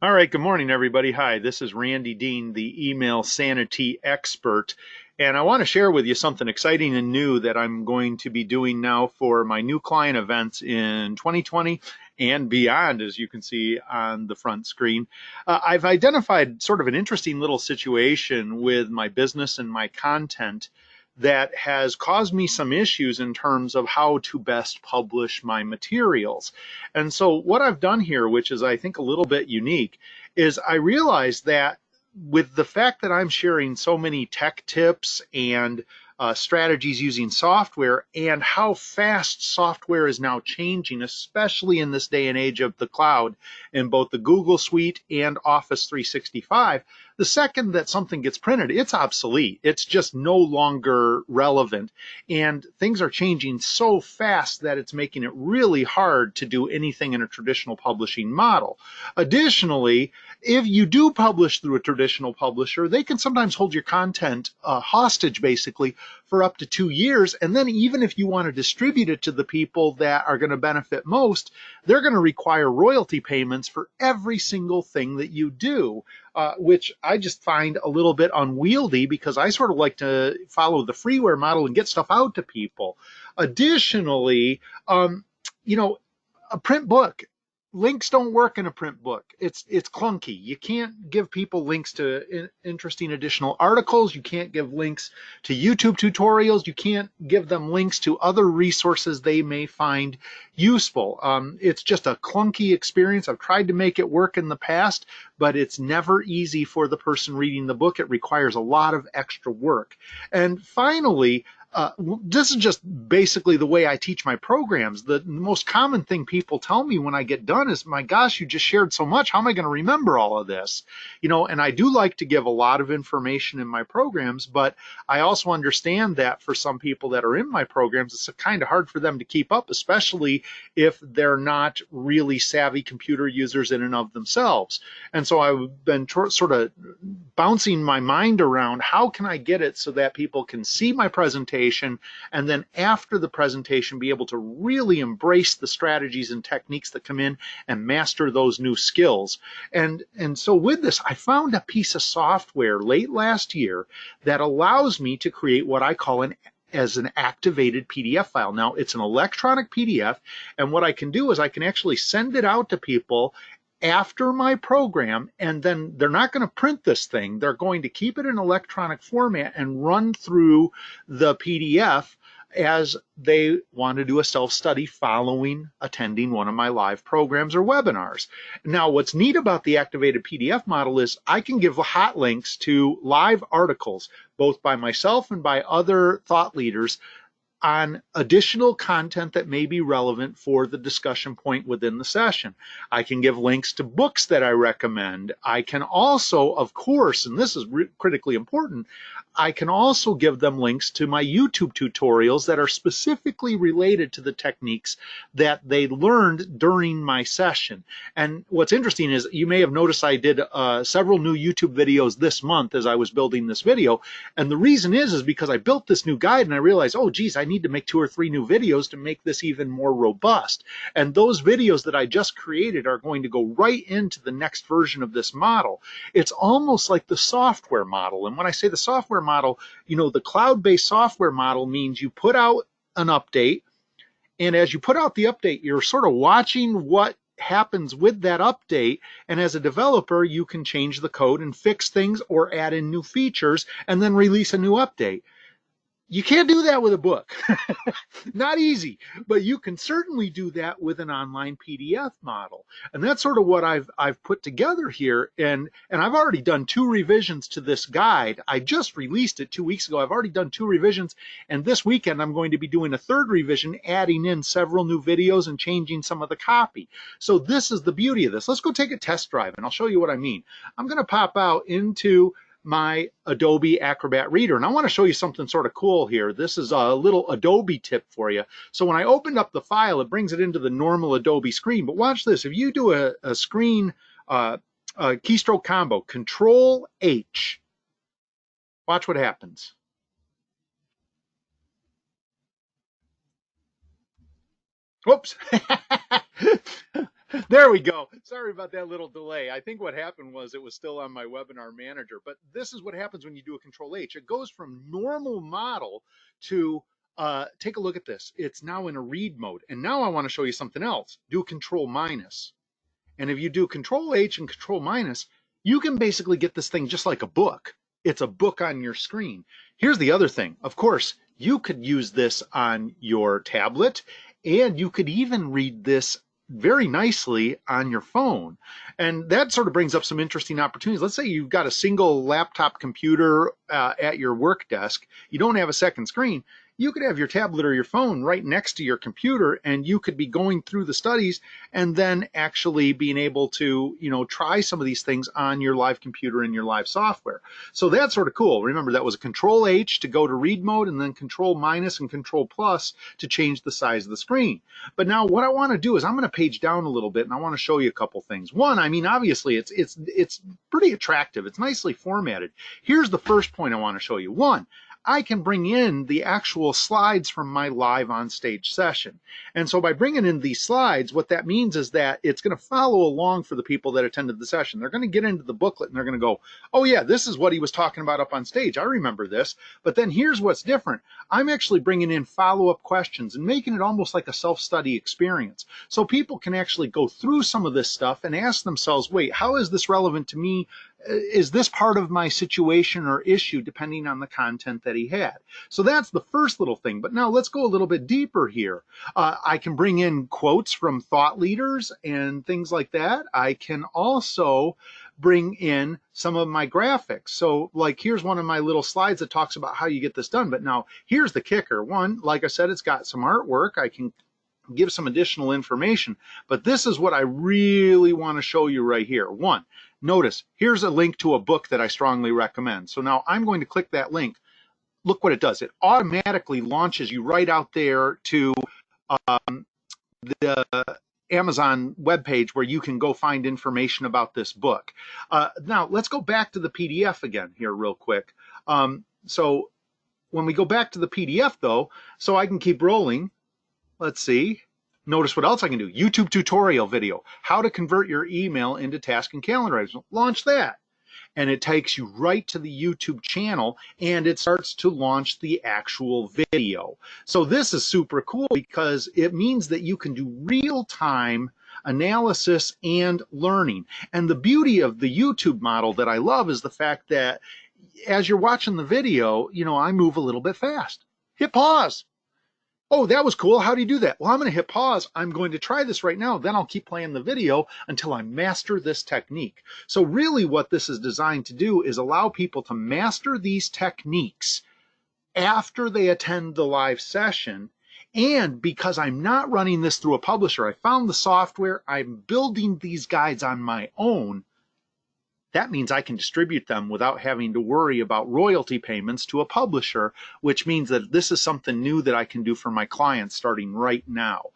All right, good morning, everybody. Hi, this is Randy Dean, the email sanity expert. And I want to share with you something exciting and new that I'm going to be doing now for my new client events in 2020 and beyond, as you can see on the front screen. I've identified sort of an interesting little situation with my business and my content that has caused me some issues in terms of how to best publish my materials. And so what I've done here, which is I think a little bit unique, is I realized that with the fact that I'm sharing so many tech tips and strategies using software and how fast software is now changing, especially in this day and age of the cloud in both the Google Suite and Office 365, the second that something gets printed, it's obsolete. It's just no longer relevant. And things are changing so fast that it's making it really hard to do anything in a traditional publishing model. Additionally, if you do publish through a traditional publisher, they can sometimes hold your content hostage, basically, for up to 2 years. And then even if you want to distribute it to the people that are going to benefit most, they're going to require royalty payments for every single thing that you do, which I just find a little bit unwieldy because I sort of like to follow the freeware model and get stuff out to people. Additionally, you know, a print book, links don't work in a print book. It's clunky. You can't give people links to interesting additional articles. You can't give links to YouTube tutorials. You can't give them links to other resources they may find useful. It's just a clunky experience. I've tried to make it work in the past, but it's never easy for the person reading the book. It requires a lot of extra work. And finally, this is just basically the way I teach my programs. The most common thing people tell me when I get done is, my gosh, you just shared so much. How am I going to remember all of this? And I do like to give a lot of information in my programs, but I also understand that for some people that are in my programs, it's kind of hard for them to keep up, especially if they're not really savvy computer users in and of themselves. And so I've been sort of bouncing my mind around how can I get it so that people can see my presentation and then after the presentation be able to really embrace the strategies and techniques that come in and master those new skills. And so with this, I found a piece of software late last year that allows me to create what I call as an activated PDF file. Now, it's an electronic PDF, and what I can do is I can actually send it out to people after my program, and then they're not going to print this thing. They're going to keep it in electronic format and run through the PDF as they want to do a self-study following attending one of my live programs or webinars. Now, what's neat about the activated PDF model is I can give hot links to live articles, both by myself and by other thought leaders, on additional content that may be relevant for the discussion point within the session. I can give links to books that I recommend. I can also, of course, and this is critically important, I can also give them links to my YouTube tutorials that are specifically related to the techniques that they learned during my session. And what's interesting is you may have noticed I did several new YouTube videos this month as I was building this video. And the reason is because I built this new guide and I realized, oh, geez, I need to make 2 or 3 new videos to make this even more robust. And those videos that I just created are going to go right into the next version of this model. It's almost like the software model. And when I say the software model, the cloud-based software model means you put out an update, and as you put out the update, you're sort of watching what happens with that update. And as a developer, you can change the code and fix things or add in new features and then release a new update. You can't do that with a book. Not easy, but you can certainly do that with an online PDF model. And that's sort of what I've put together here. And I've already done 2 revisions to this guide. I just released it 2 weeks ago. I've already done 2 revisions. And this weekend, I'm going to be doing a 3rd revision, adding in several new videos and changing some of the copy. So this is the beauty of this. Let's go take a test drive and I'll show you what I mean. I'm going to pop out into my Adobe Acrobat Reader. And I want to show you something sort of cool here. This is a little Adobe tip for you. So when I opened up the file, it brings it into the normal Adobe screen. But watch this. If you do a screen keystroke combo, Control H, watch what happens. Whoops. There we go. Sorry about that little delay. I think what happened was it was still on my webinar manager, but this is what happens when you do a Control H. It goes from normal model to take a look at this. It's now in a read mode. And now I want to show you something else. Do Control minus. And if you do Control H and Control minus, you can basically get this thing just like a book. It's a book on your screen. Here's the other thing. Of course, you could use this on your tablet, and you could even read this very nicely on your phone. And that sort of brings up some interesting opportunities. Let's say you've got a single laptop computer at your work desk. You don't have a second screen. You could have your tablet or your phone right next to your computer, and you could be going through the studies and then actually being able to, try some of these things on your live computer and your live software. So that's sort of cool. Remember, that was a Control H to go to read mode, and then Control minus and Control plus to change the size of the screen. But now what I want to do is I'm going to page down a little bit, and I want to show you a couple things. One, I mean, obviously it's pretty attractive. It's nicely formatted. Here's the first point I want to show you. One, I can bring in the actual slides from my live on stage session. And so by bringing in these slides, what that means is that it's going to follow along for the people that attended the session. They're going to get into the booklet and they're going to go, oh yeah, this is what he was talking about up on stage. I remember this. But then here's what's different. I'm actually bringing in follow-up questions and making it almost like a self-study experience. So people can actually go through some of this stuff and ask themselves, wait, how is this relevant to me? Is this part of my situation or issue, depending on the content that he had? So that's the first little thing. But now let's go a little bit deeper here. I can bring in quotes from thought leaders and things like that. I can also bring in some of my graphics. So like, here's one of my little slides that talks about how you get this done. But now here's the kicker. One, like I said, it's got some artwork. I can give some additional information, but this is what I really want to show you right here. One, notice here's a link to a book that I strongly recommend. So now I'm going to click that link. Look what it does. It automatically launches you right out there to the Amazon webpage where you can go find information about this book. Now let's go back to the PDF again here real quick. So when we go back to the PDF though, so I can keep rolling. Let's see. Notice what else I can do. YouTube tutorial video. How to convert your email into task and calendar items. Launch that. And it takes you right to the YouTube channel and it starts to launch the actual video. So this is super cool because it means that you can do real-time analysis and learning. And the beauty of the YouTube model that I love is the fact that as you're watching the video, I move a little bit fast. Hit pause. Oh, that was cool. How do you do that? Well, I'm going to hit pause. I'm going to try this right now. Then I'll keep playing the video until I master this technique. So really what this is designed to do is allow people to master these techniques after they attend the live session. And because I'm not running this through a publisher, I found the software, I'm building these guides on my own. That means I can distribute them without having to worry about royalty payments to a publisher, which means that this is something new that I can do for my clients starting right now.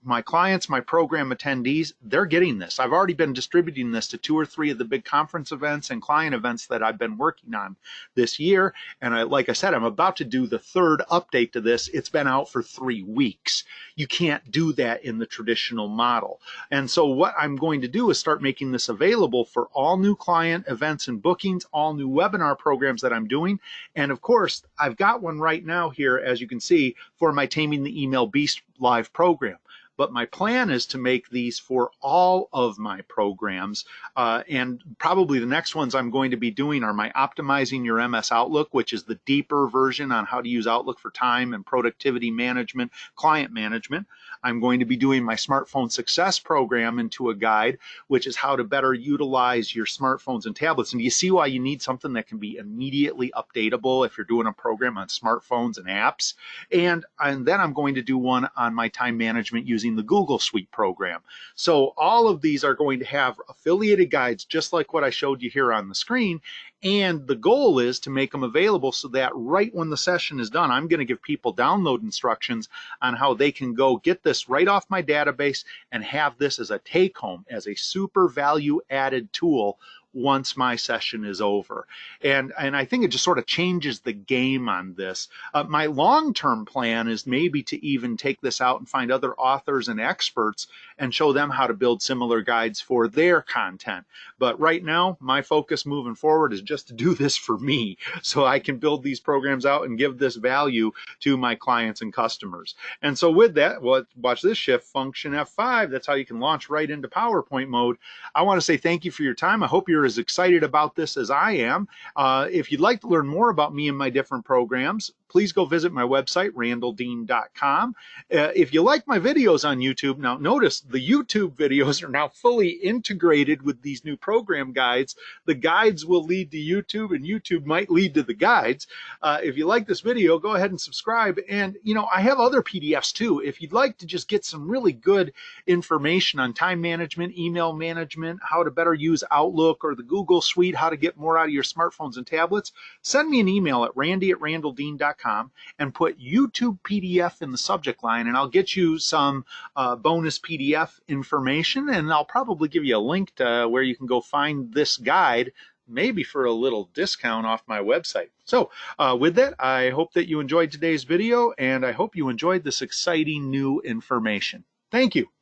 My clients, my program attendees, they're getting this. I've already been distributing this to 2 or 3 of the big conference events and client events that I've been working on this year. And like I said, I'm about to do the 3rd update to this. It's been out for 3 weeks. You can't do that in the traditional model. And so what I'm going to do is start making this available for all new client events and bookings, all new webinar programs that I'm doing. And of course, I've got one right now here, as you can see, for my Taming the Email Beast live program. But my plan is to make these for all of my programs. And probably the next ones I'm going to be doing are my Optimizing Your MS Outlook, which is the deeper version on how to use Outlook for time and productivity management, client management. I'm going to be doing my Smartphone Success program into a guide, which is how to better utilize your smartphones and tablets. And do you see why you need something that can be immediately updatable if you're doing a program on smartphones and apps? And then I'm going to do one on my time management using the Google Suite program. So all of these are going to have affiliated guides just like what I showed you here on the screen. And the goal is to make them available so that right when the session is done, I'm going to give people download instructions on how they can go get this right off my database and have this as a take-home, as a super value-added tool once my session is over. And I think it just sort of changes the game on this. My long-term plan is maybe to even take this out and find other authors and experts and show them how to build similar guides for their content. But right now, my focus moving forward is just to do this for me so I can build these programs out and give this value to my clients and customers. And so with that, well, watch this shift function F5. That's how you can launch right into PowerPoint mode. I want to say thank you for your time. I hope you're as excited about this as I am. If you'd like to learn more about me and my different programs, please go visit my website, randalldean.com. If you like my videos on YouTube, now notice the YouTube videos are now fully integrated with these new program guides. The guides will lead to YouTube, and YouTube might lead to the guides. If you like this video, go ahead and subscribe. And, you know, I have other PDFs too. If you'd like to just get some really good information on time management, email management, how to better use Outlook or the Google Suite, how to get more out of your smartphones and tablets, send me an email at randy@randalldean.com and put YouTube PDF in the subject line, and I'll get you some bonus PDF information, and I'll probably give you a link to where you can go find this guide, maybe for a little discount off my website. So with that, I hope that you enjoyed today's video, and I hope you enjoyed this exciting new information. Thank you.